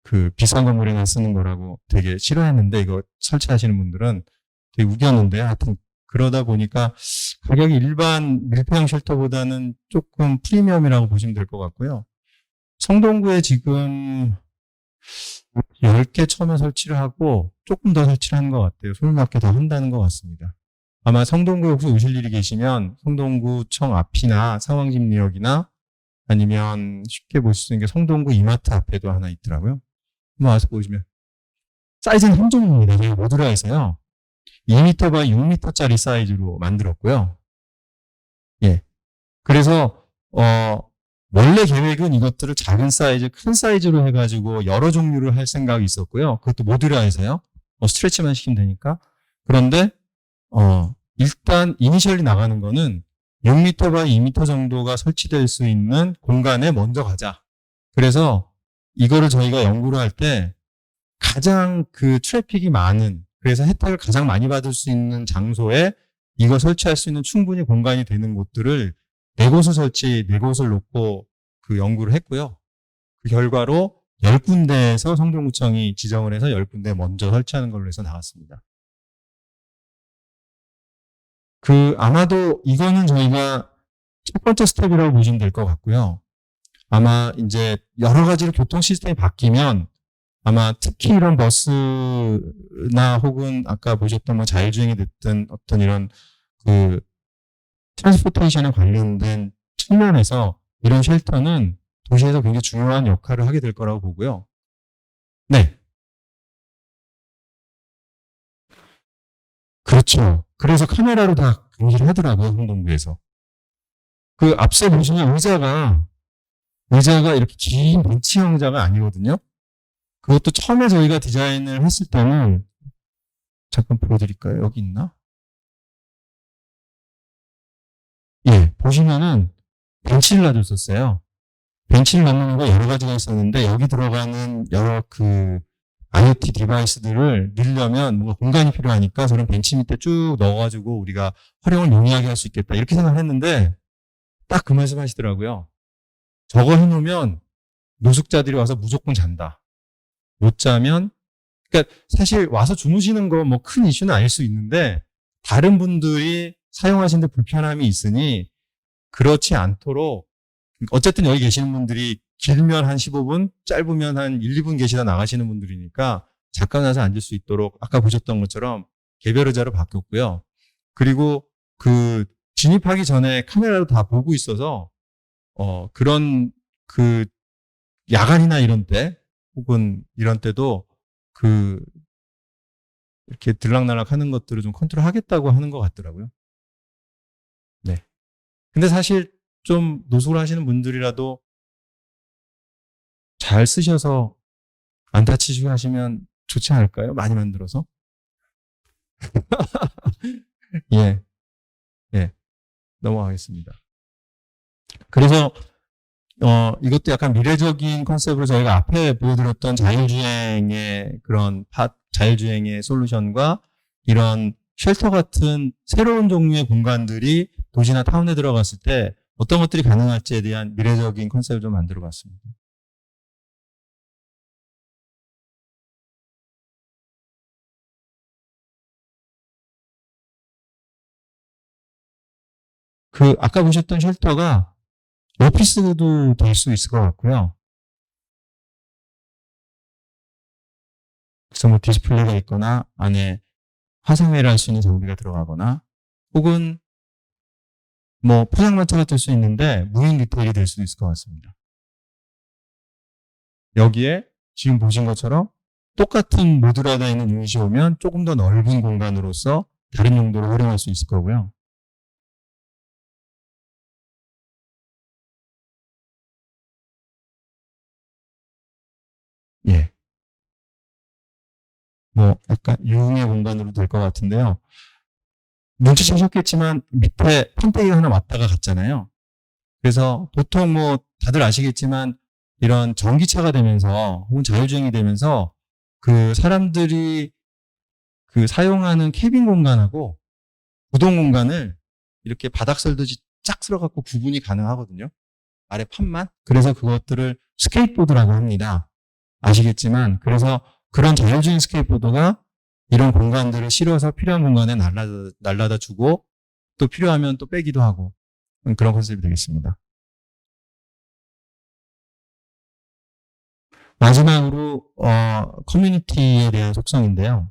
그 비싼 건물에나 쓰는 거라고 되게 싫어했는데 이거 설치하시는 분들은 되게 우겼는데 하여튼 그러다 보니까 가격이 일반 밀폐형 쉘터보다는 조금 프리미엄이라고 보시면 될 것 같고요. 성동구에 지금 10개 처음에 설치를 하고 조금 더 설치를 하는 것 같아요. 손을맞게 더 한다는 것 같습니다. 아마 성동구에 혹시 오실 일이 계시면 성동구청 앞이나 상황심리역이나 아니면 쉽게 보실 수 있는 게 성동구 이마트 앞에도 하나 있더라고요. 한번 와서 보시면 사이즈는 한 종입니다. 저희 모듈라에서요. 2m by 6m짜리 사이즈로 만들었고요. 예. 그래서 원래 계획은 이것들을 작은 사이즈, 큰 사이즈로 해가지고 여러 종류를 할 생각이 있었고요. 그것도 모듈화해서요. 스트레치만 시키면 되니까. 그런데 일단 이니셜리 나가는 거는 6m by 2m 정도가 설치될 수 있는 공간에 먼저 가자. 그래서 이거를 저희가 연구를 할 때 가장 그 트래픽이 많은, 그래서 혜택을 가장 많이 받을 수 있는 장소에 이거 설치할 수 있는 충분히 공간이 되는 곳들을 4곳을 놓고 그 연구를 했고요. 그 결과로 10군데에서 성동구청이 지정을 해서 10군데 먼저 설치하는 걸로 해서 나왔습니다. 아마도 이거는 저희가 첫 번째 스텝이라고 보시면 될 것 같고요. 아마 이제 여러 가지로 교통 시스템이 바뀌면 아마 특히 이런 버스나 혹은 아까 보셨던 뭐 자율주행이 됐든 어떤 이런 그 트랜스포테이션에 관련된 측면에서 이런 쉘터는 도시에서 굉장히 중요한 역할을 하게 될 거라고 보고요. 네. 그렇죠. 그래서 카메라로 다 감시를 하더라고요, 행동부에서. 그 앞서 보시면 의자가 이렇게 긴 벤치형 의자가 아니거든요. 그것도 처음에 저희가 디자인을 했을 때는, 잠깐 보여드릴까요? 여기 있나? 예, 보시면은 벤치를 놔줬었어요. 벤치를 넣는 거 여러 가지가 있었는데, 여기 들어가는 여러 그 IoT 디바이스들을 넣으려면 뭔가 공간이 필요하니까 저런 벤치 밑에 쭉 넣어가지고 우리가 활용을 용이하게 할 수 있겠다. 이렇게 생각을 했는데, 딱 그 말씀 하시더라고요. 저거 해놓으면 노숙자들이 와서 무조건 잔다. 못 자면, 그러니까 사실 와서 주무시는 거 뭐 큰 이슈는 아닐 수 있는데, 다른 분들이 사용하시는데 불편함이 있으니, 그렇지 않도록, 어쨌든 여기 계시는 분들이 길면 한 15분, 짧으면 한 1, 2분 계시다 나가시는 분들이니까 잠깐 와서 앉을 수 있도록 아까 보셨던 것처럼 개별 의자로 바뀌었고요. 그리고 그 진입하기 전에 카메라로 다 보고 있어서 그런 그 야간이나 이런 때 혹은 이런 때도 그 이렇게 들락날락 하는 것들을 좀 컨트롤 하겠다고 하는 것 같더라고요. 네. 근데 사실 좀 노숙을 하시는 분들이라도 잘 쓰셔서 안 다치시고 하시면 좋지 않을까요? 많이 만들어서. 예, 예, 넘어가겠습니다. 그래서, 이것도 약간 미래적인 컨셉으로 저희가 앞에 보여드렸던 자율주행의 그런 자율주행의 솔루션과 이런 쉘터 같은 새로운 종류의 공간들이 도시나 타운에 들어갔을 때 어떤 것들이 가능할지에 대한 미래적인 컨셉을 좀 만들어 봤습니다. 그, 아까 보셨던 쉘터가 오피스도 될 수 있을 것 같고요. 그래서 뭐 디스플레이가 있거나 안에 화상회의를 할 수 있는 장비가 들어가거나 혹은 뭐 포장마차가 될 수 있는데 무인 리테일이 될 수도 있을 것 같습니다. 여기에 지금 보신 것처럼 똑같은 모듈화되어 있는 유닛이 오면 조금 더 넓은 공간으로서 다른 용도로 활용할 수 있을 거고요. 예. 뭐 약간 유흥의 공간으로 될 것 같은데요. 눈치채셨겠지만 밑에 판때기가 하나 왔다가 갔잖아요. 그래서 보통 뭐 다들 아시겠지만 이런 전기차가 되면서 혹은 자율주행이 되면서 그 사람들이 그 사용하는 캐빈 공간하고 구동 공간을 이렇게 바닥 설듯이 쫙 쓸어갖고 구분이 가능하거든요. 아래 판만. 그래서 그것들을 스케이트보드라고 합니다. 아시겠지만 그래서 그런 자율주행 스케이트보드가 이런 공간들을 실어서 필요한 공간에 날라다 주고 또 필요하면 또 빼기도 하고 그런 컨셉이 되겠습니다. 마지막으로 커뮤니티에 대한 속성인데요.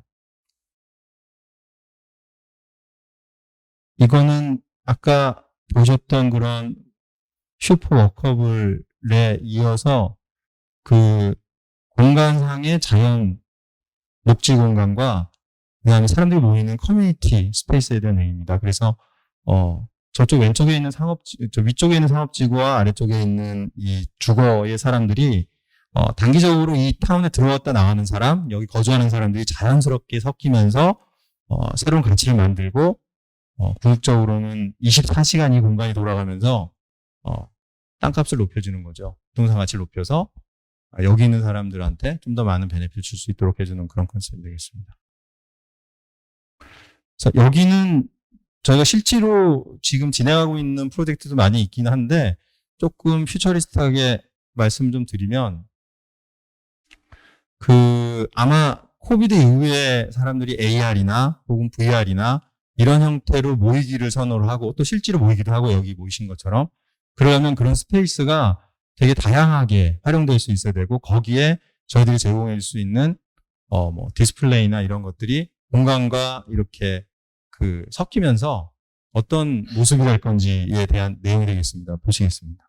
이거는 아까 보셨던 그런 슈퍼 워커블에 이어서 그 공간상의 자연 녹지 공간과 그다음에 사람들이 모이는 커뮤니티 스페이스에 대한 얘기입니다. 그래서 저쪽 왼쪽에 있는 저 위쪽에 있는 상업지구와 아래쪽에 있는 이 주거의 사람들이 단기적으로 이 타운에 들어왔다 나가는 사람, 여기 거주하는 사람들이 자연스럽게 섞이면서 새로운 가치를 만들고 궁극적으로는 24시간 이 공간이 돌아가면서 어, 땅값을 높여주는 거죠. 부동산 가치를 높여서 여기 있는 사람들한테 좀 더 많은 베네핏을 줄 수 있도록 해주는 그런 컨셉이 되겠습니다. 그래서 여기는 저희가 실제로 지금 진행하고 있는 프로젝트도 많이 있긴 한데 조금 퓨처리스트하게 말씀 좀 드리면 그 아마 코비드 이후에 사람들이 AR이나 혹은 VR이나 이런 형태로 모이기를 선호를 하고 또 실제로 모이기도 하고 여기 모이신 것처럼 그러면 그런 스페이스가 되게 다양하게 활용될 수 있어야 되고 거기에 저희들이 제공해 줄 수 있는 뭐 디스플레이나 이런 것들이 공간과 이렇게 그 섞이면서 어떤 모습이 될 건지에 대한 내용이 되겠습니다. 보시겠습니다.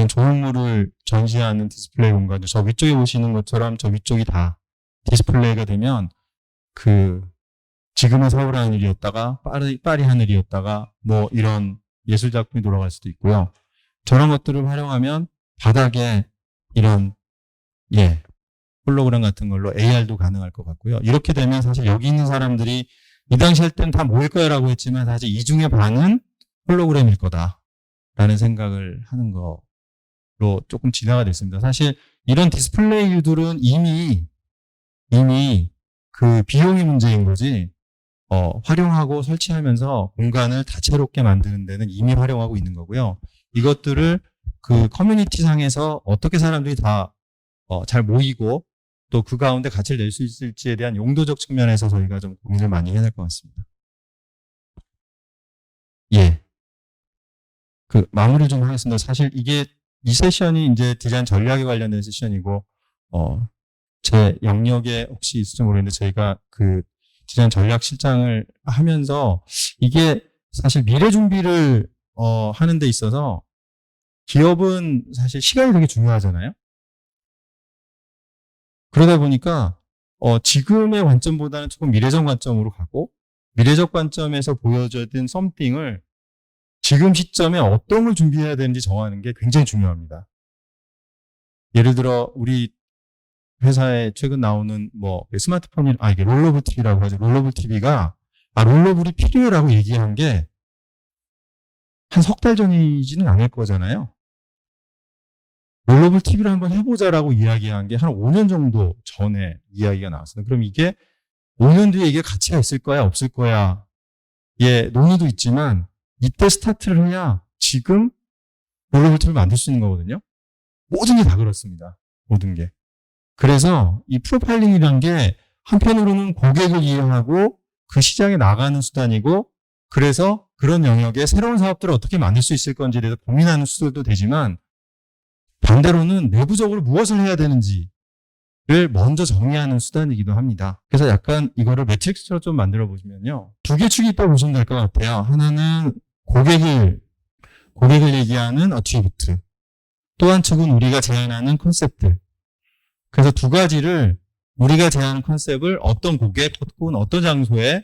조형물을 전시하는 디스플레이 공간, 저 위쪽에 보시는 것처럼 저 위쪽이 다 디스플레이가 되면 그 지금은 서울 하늘이었다가 파리 하늘이었다가 뭐 이런 예술 작품이 돌아갈 수도 있고요. 저런 것들을 활용하면 바닥에 이런 홀로그램 같은 걸로 AR도 가능할 것 같고요. 이렇게 되면 사실 여기 있는 사람들이 이 당시 할 때는 다 모일 거라고 했지만 사실 이 중에 반은 홀로그램일 거다라는 생각을 하는 거로 조금 진화가 됐습니다. 사실 이런 디스플레이들은 이미 그 비용이 문제인 거지 활용하고 설치하면서 공간을 다채롭게 만드는 데는 이미 활용하고 있는 거고요. 이것들을 그 커뮤니티 상에서 어떻게 사람들이 다 잘 모이고 또 그 가운데 가치를 낼 수 있을지에 대한 용도적 측면에서 저희가 좀 고민을 많이 해야 될 것 같습니다. 그 마무리 좀 하겠습니다. 사실 이게 이 세션이 이제 디자인 전략에 관련된 세션이고 제 영역에 혹시 있을지 모르겠는데 저희가 그 디자인 전략 실장을 하면서 이게 사실 미래 준비를 하는 데 있어서 기업은 사실 시간이 되게 중요하잖아요. 그러다 보니까 지금의 관점보다는 조금 미래적 관점으로 가고 미래적 관점에서 보여준 썸띵을 지금 시점에 어떤 걸 준비해야 되는지 정하는 게 굉장히 중요합니다. 예를 들어 우리 회사에 최근 나오는 뭐 스마트폰이 이게 롤러블 TV라고 하죠. 롤러블 TV가 롤러블이 필요해라고 얘기한 게 한 석 달 전이지는 않을 거잖아요. 롤러블 TV를 한번 해보자라고 이야기한 게 한 5년 정도 전에 이야기가 나왔어요. 그럼 이게 5년 뒤에 이게 가치가 있을 거야, 없을 거야. 논의도 있지만 이때 스타트를 해야 지금 롤러블 TV를 만들 수 있는 거거든요. 모든 게 다 그렇습니다. 모든 게. 그래서 이 프로파일링이란 게 한편으로는 고객을 이해하고 그 시장에 나가는 수단이고 그래서 그런 영역에 새로운 사업들을 어떻게 만들 수 있을 건지에 대해서 고민하는 수단도 되지만 반대로는 내부적으로 무엇을 해야 되는지를 먼저 정리하는 수단이기도 합니다. 그래서 약간 이거를 매트릭스처럼 좀 만들어 보시면요. 두 개 축이 있다고 보시면 될 것 같아요. 하나는 고객을 얘기하는 어트리뷰트. 또 한 축은 우리가 제안하는 컨셉들. 그래서 두 가지를 우리가 제안하는 컨셉을 어떤 고객 혹은 어떤 장소에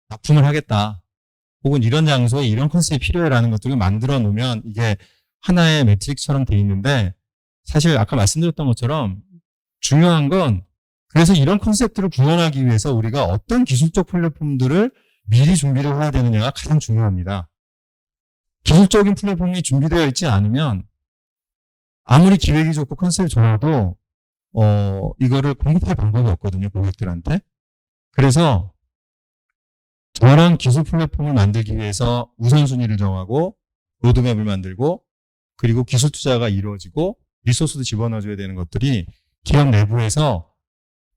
납품을 하겠다. 혹은 이런 장소에 이런 컨셉이 필요해라는 것들을 만들어 놓으면 이게 하나의 매트릭스처럼 돼 있는데 사실 아까 말씀드렸던 것처럼 중요한 건 그래서 이런 컨셉들을 구현하기 위해서 우리가 어떤 기술적 플랫폼들을 미리 준비를 해야 되느냐가 가장 중요합니다. 기술적인 플랫폼이 준비되어 있지 않으면 아무리 기획이 좋고 컨셉이 좋아도 이거를 공급할 방법이 없거든요, 고객들한테. 그래서 저런 기술 플랫폼을 만들기 위해서 우선순위를 정하고 로드맵을 만들고 그리고 기술 투자가 이루어지고 리소스도 집어넣어줘야 되는 것들이 기업 내부에서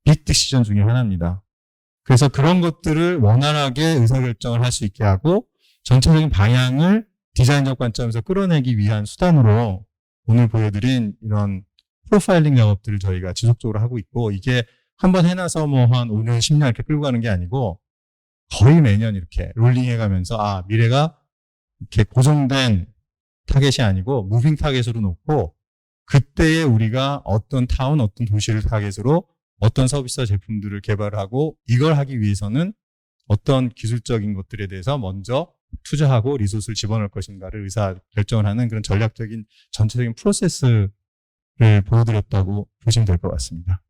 빅 디시전 중에 하나입니다. 그래서 그런 것들을 원활하게 의사결정을 할 수 있게 하고 전체적인 방향을 디자인적 관점에서 끌어내기 위한 수단으로 오늘 보여드린 이런 프로파일링 작업들을 저희가 지속적으로 하고 있고 이게 한번 해놔서 뭐 한 5년, 10년 이렇게 끌고 가는 게 아니고 거의 매년 이렇게 롤링해가면서 미래가 이렇게 고정된 타겟이 아니고 무빙 타겟으로 놓고 그때에 우리가 어떤 타운, 어떤 도시를 타겟으로 어떤 서비스와 제품들을 개발하고 이걸 하기 위해서는 어떤 기술적인 것들에 대해서 먼저 투자하고 리소스를 집어넣을 것인가를 의사결정을 하는 그런 전략적인 전체적인 프로세스를 보여드렸다고 보시면 될 것 같습니다.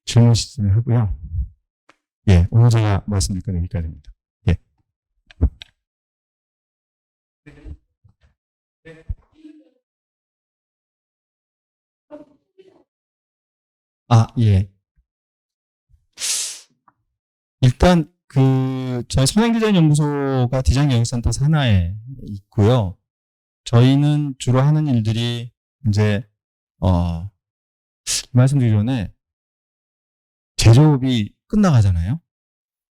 질문 있으면 하고요. 오늘 제가 말씀드릴 건 여기까지입니다. 일단 저희 선행디자인연구소가 디자인 경영센터 산하에 있고요. 저희는 주로 하는 일들이 이제 말씀드리기 전에 제조업이 끝나가잖아요.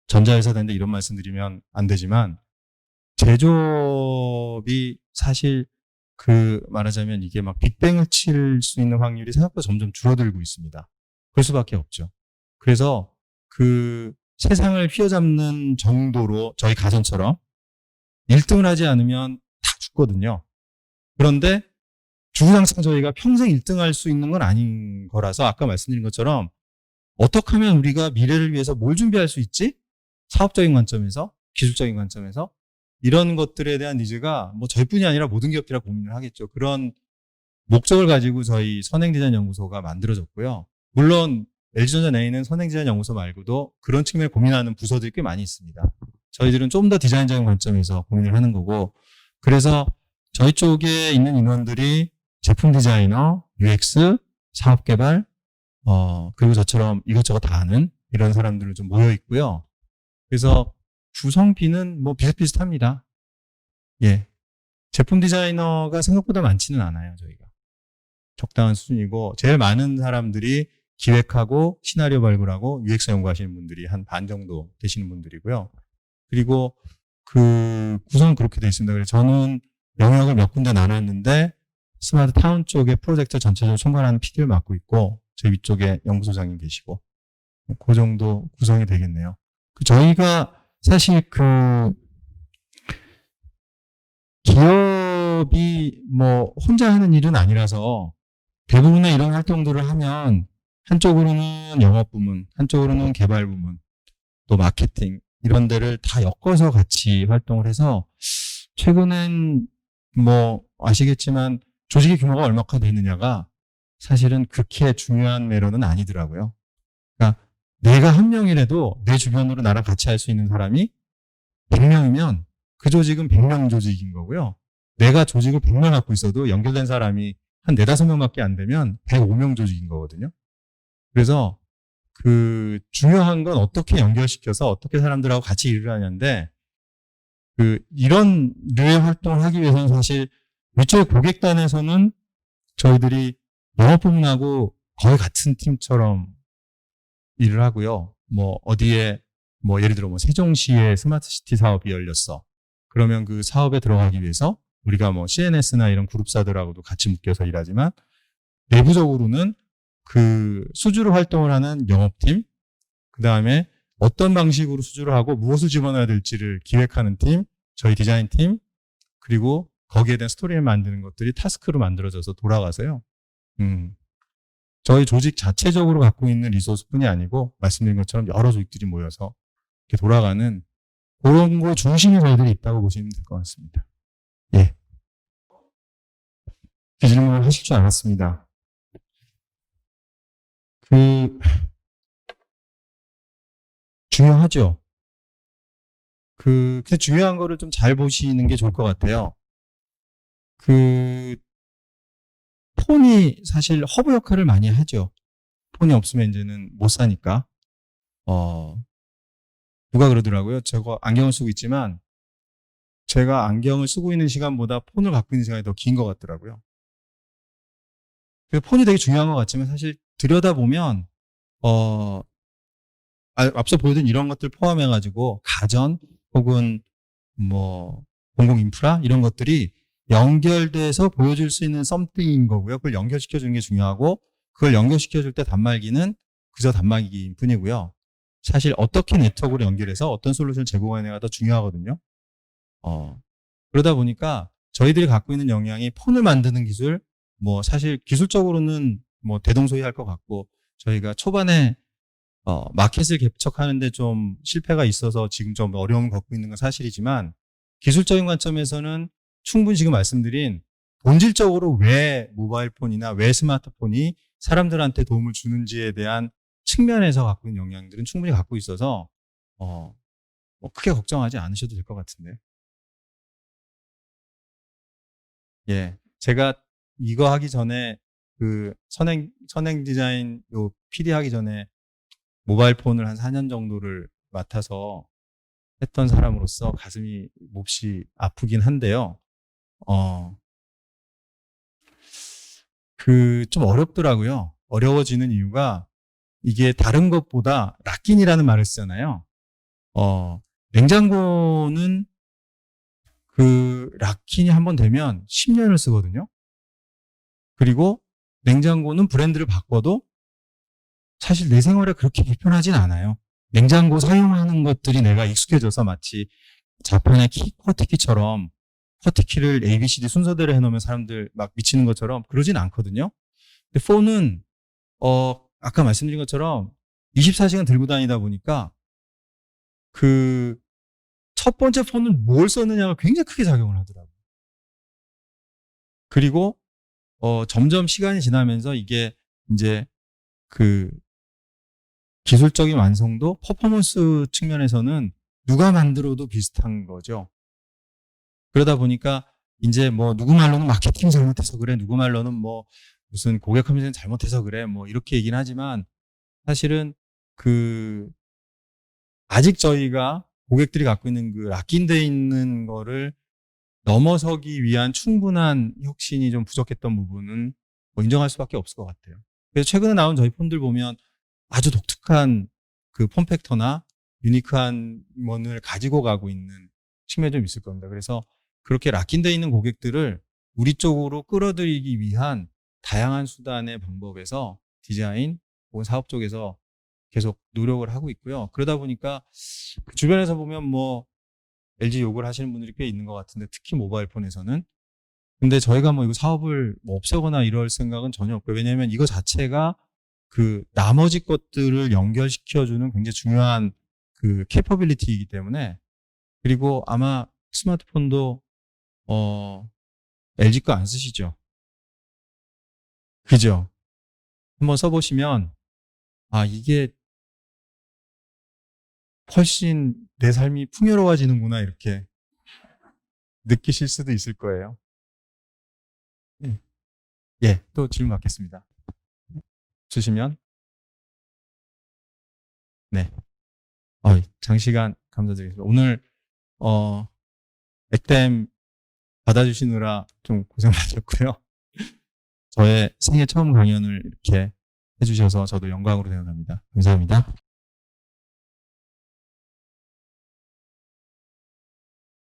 전자회사인데 이런 말씀드리면 안 되지만 제조업이 사실 말하자면 이게 막 빅뱅을 칠 수 있는 확률이 생각보다 점점 줄어들고 있습니다. 그럴 수밖에 없죠. 그래서 세상을 휘어잡는 정도로 저희 가전처럼 1등을 하지 않으면 다 죽거든요. 그런데 주구장창 저희가 평생 1등 할 수 있는 건 아닌 거라서 아까 말씀드린 것처럼 어떻게 하면 우리가 미래를 위해서 뭘 준비할 수 있지? 사업적인 관점에서, 기술적인 관점에서 이런 것들에 대한 니즈가 뭐 저희뿐이 아니라 모든 기업들이 고민을 하겠죠. 그런 목적을 가지고 저희 선행디자인연구소가 만들어졌고요. 물론 LG전자 내에 있는 선행디자인연구소 말고도 그런 측면을 고민하는 부서들이 꽤 많이 있습니다. 저희들은 좀 더 디자인적인 관점에서 고민을 하는 거고, 그래서 저희 쪽에 있는 인원들이 제품 디자이너, UX, 사업개발, 그리고 저처럼 이것저것 다 아는 이런 사람들은 좀 모여 있고요. 그래서 구성비는 뭐 비슷비슷합니다. 예. 제품 디자이너가 생각보다 많지는 않아요, 저희가. 적당한 수준이고, 제일 많은 사람들이 기획하고, 시나리오 발굴하고, UX 연구하시는 분들이 한 반 정도 되시는 분들이고요. 그리고 그 구성은 그렇게 되어 있습니다. 그래서 저는 영역을 몇 군데 나눴는데, 스마트 타운 쪽에 프로젝트 전체적으로 총괄하는 PD를 맡고 있고, 제 위쪽에 연구소장님 계시고, 그 정도 구성이 되겠네요. 저희가 사실 기업이 뭐 혼자 하는 일은 아니라서 대부분의 이런 활동들을 하면 한쪽으로는 영업 부문, 한쪽으로는 개발 부문, 또 마케팅 이런 데를 다 엮어서 같이 활동을 해서 최근엔 뭐 아시겠지만 조직의 규모가 얼마나 되느냐가 사실은 그렇게 중요한 매너는 아니더라고요. 그러니까 내가 한 명이라도 내 주변으로 나랑 같이 할 수 있는 사람이 100명이면 그 조직은 100명 조직인 거고요. 내가 조직을 100명 갖고 있어도 연결된 사람이 한 4, 5명밖에 안 되면 105명 조직인 거거든요. 그래서 그 중요한 건 어떻게 연결시켜서 어떻게 사람들하고 같이 일을 하냐인데 이런 류의 활동을 하기 위해서는 사실 위쪽의 고객단에서는 저희들이 영업 부문하고 거의 같은 팀처럼 일을 하고요. 뭐 어디에 뭐 예를 들어 뭐 세종시에 스마트시티 사업이 열렸어. 그러면 그 사업에 들어가기 위해서 우리가 뭐 CNS나 이런 그룹사들하고도 같이 묶여서 일하지만 내부적으로는 그 수주로 활동을 하는 영업팀, 그 다음에 어떤 방식으로 수주를 하고 무엇을 집어넣어야 될지를 기획하는 팀, 저희 디자인팀, 그리고 거기에 대한 스토리를 만드는 것들이 타스크로 만들어져서 돌아가서요. 저희 조직 자체적으로 갖고 있는 리소스뿐이 아니고 말씀드린 것처럼 여러 조직들이 모여서 이렇게 돌아가는 그런 거 중심이 저희들이 있다고 보시면 될 것 같습니다. 예. 그 질문을 하실 줄 알았습니다. 중요하죠. 근데 중요한 거를 좀 잘 보시는 게 좋을 것 같아요. 폰이 사실 허브 역할을 많이 하죠. 폰이 없으면 이제는 못 사니까. 누가 그러더라고요. 제가 안경을 쓰고 있지만 제가 안경을 쓰고 있는 시간보다 폰을 갖고 있는 시간이 더 긴 것 같더라고요. 폰이 되게 중요한 것 같지만 사실 들여다보면 앞서 보여드린 이런 것들 포함해가지고 가전 혹은 뭐 공공 인프라 이런 것들이 연결돼서 보여줄 수 있는 썸띵인 거고요. 그걸 연결시켜주는 게 중요하고 그걸 연결시켜줄 때 단말기는 그저 단말기인 뿐이고요. 사실 어떻게 네트워크로 연결해서 어떤 솔루션을 제공하느냐가 더 중요하거든요. 그러다 보니까 저희들이 갖고 있는 역량이 폰을 만드는 기술, 뭐 사실 기술적으로는 뭐 대동소이할 것 같고 저희가 초반에 마켓을 개척하는데 좀 실패가 있어서 지금 좀 어려움을 겪고 있는 건 사실이지만 기술적인 관점에서는 충분히 지금 말씀드린 본질적으로 왜 모바일 폰이나 왜 스마트폰이 사람들한테 도움을 주는지에 대한 측면에서 갖고 있는 역량들은 충분히 갖고 있어서 뭐 크게 걱정하지 않으셔도 될 것 같은데. 예, 제가 이거 하기 전에 그 선행 디자인 요 PD 하기 전에 모바일 폰을 한 4년 정도를 맡아서 했던 사람으로서 가슴이 몹시 아프긴 한데요. 좀 어렵더라고요. 어려워지는 이유가 이게 다른 것보다 락인이라는 말을 쓰잖아요. 냉장고는 락인이 한번 되면 10년을 쓰거든요. 그리고 냉장고는 브랜드를 바꿔도 사실 내 생활에 그렇게 불편하진 않아요. 냉장고 사용하는 것들이 내가 익숙해져서 마치 자판의 키퍼티키처럼 커트키를 A, B, C, D 순서대로 해놓으면 사람들 막 미치는 것처럼 그러진 않거든요. 근데 폰은 아까 말씀드린 것처럼 24시간 들고 다니다 보니까 그 첫 번째 폰은 뭘 썼느냐가 굉장히 크게 작용을 하더라고요. 그리고 점점 시간이 지나면서 이게 이제 그 기술적인 완성도, 퍼포먼스 측면에서는 누가 만들어도 비슷한 거죠. 그러다 보니까 이제 뭐 누구 말로는 마케팅 잘못해서 그래, 누구 말로는 뭐 무슨 고객 커뮤니케이션 잘못해서 그래, 뭐 이렇게 얘기는 하지만 사실은 아직 저희가 고객들이 갖고 있는 그 락인돼 있는 거를 넘어서기 위한 충분한 혁신이 좀 부족했던 부분은 뭐 인정할 수밖에 없을 것 같아요. 그래서 최근에 나온 저희 폰들 보면 아주 독특한 그 폼팩터나 유니크한 면을 가지고 가고 있는 측면이 좀 있을 겁니다. 그래서 그렇게 락인돼 있는 고객들을 우리 쪽으로 끌어들이기 위한 다양한 수단의 방법에서 디자인 혹은 사업 쪽에서 계속 노력을 하고 있고요. 그러다 보니까 그 주변에서 보면 뭐 LG 욕을 하시는 분들이 꽤 있는 것 같은데, 특히 모바일 폰에서는. 근데 저희가 뭐 이거 사업을 뭐 없애거나 이럴 생각은 전혀 없고요. 왜냐하면 이거 자체가 그 나머지 것들을 연결시켜주는 굉장히 중요한 그 캐퍼빌리티이기 때문에. 그리고 아마 스마트폰도 LG 거 안 쓰시죠? 그죠? 한번 써보시면 이게 훨씬 내 삶이 풍요로워지는구나 이렇게 느끼실 수도 있을 거예요. 예, 또 질문 받겠습니다. 주시면. 네. 장시간 감사드리겠습니다. 오늘 액땜 받아주시느라 좀 고생 많으셨고요. 저의 생애 처음 강연을 이렇게 해주셔서 저도 영광으로 생각합니다. 감사합니다.